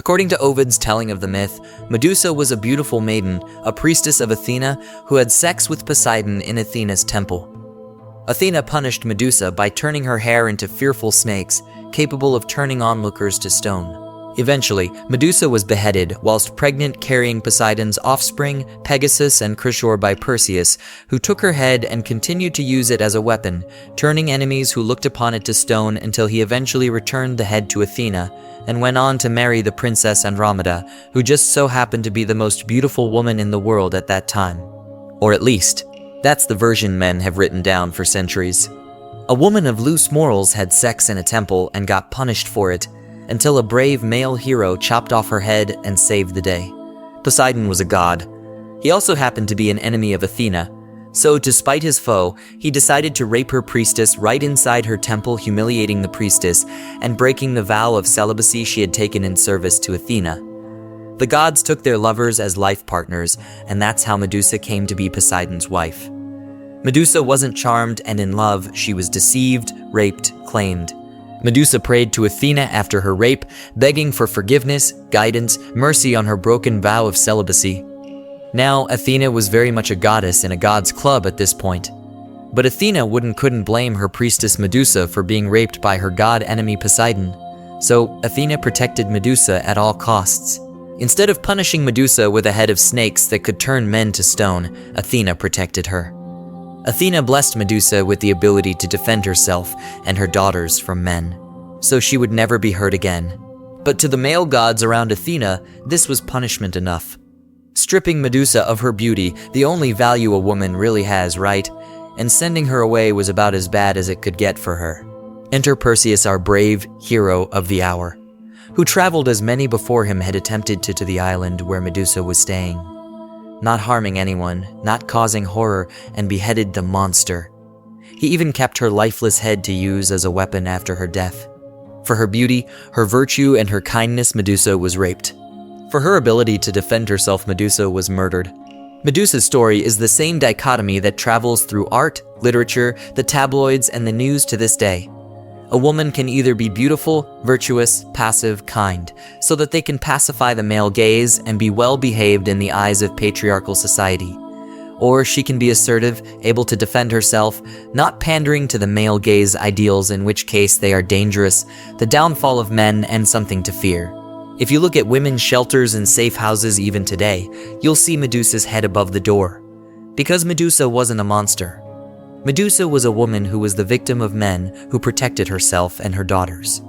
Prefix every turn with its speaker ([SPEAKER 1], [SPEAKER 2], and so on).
[SPEAKER 1] According to Ovid's telling of the myth, Medusa was a beautiful maiden, a priestess of Athena, who had sex with Poseidon in Athena's temple. Athena punished Medusa by turning her hair into fearful snakes, capable of turning onlookers to stone. Eventually, Medusa was beheaded whilst pregnant, carrying Poseidon's offspring, Pegasus and Chrysaor, by Perseus, who took her head and continued to use it as a weapon, turning enemies who looked upon it to stone until he eventually returned the head to Athena and went on to marry the princess Andromeda, who just so happened to be the most beautiful woman in the world at that time. Or at least, that's the version men have written down for centuries. A woman of loose morals had sex in a temple and got punished for it, until a brave male hero chopped off her head and saved the day. Poseidon was a god. He also happened to be an enemy of Athena, so to spite his foe, he decided to rape her priestess right inside her temple, humiliating the priestess and breaking the vow of celibacy she had taken in service to Athena. The gods took their lovers as life partners, and that's how Medusa came to be Poseidon's wife. Medusa wasn't charmed and in love, she was deceived, raped, claimed. Medusa prayed to Athena after her rape, begging for forgiveness, guidance, mercy on her broken vow of celibacy. Now, Athena was very much a goddess in a god's club at this point. But Athena couldn't blame her priestess Medusa for being raped by her god enemy Poseidon. So, Athena protected Medusa at all costs. Instead of punishing Medusa with a head of snakes that could turn men to stone, Athena protected her. Athena blessed Medusa with the ability to defend herself and her daughters from men, so she would never be hurt again. But to the male gods around Athena, this was punishment enough. Stripping Medusa of her beauty, the only value a woman really has, right? And sending her away was about as bad as it could get for her. Enter Perseus, our brave hero of the hour, who traveled as many before him had attempted to the island where Medusa was staying. Not harming anyone, not causing horror, and beheaded the monster. He even kept her lifeless head to use as a weapon after her death. For her beauty, her virtue, and her kindness, Medusa was raped. For her ability to defend herself, Medusa was murdered. Medusa's story is the same dichotomy that travels through art, literature, the tabloids, and the news to this day. A woman can either be beautiful, virtuous, passive, kind, so that they can pacify the male gaze and be well-behaved in the eyes of patriarchal society. Or she can be assertive, able to defend herself, not pandering to the male gaze ideals, in which case they are dangerous, the downfall of men, and something to fear. If you look at women's shelters and safe houses even today, you'll see Medusa's head above the door. Because Medusa wasn't a monster. Medusa was a woman who was the victim of men who protected herself and her daughters.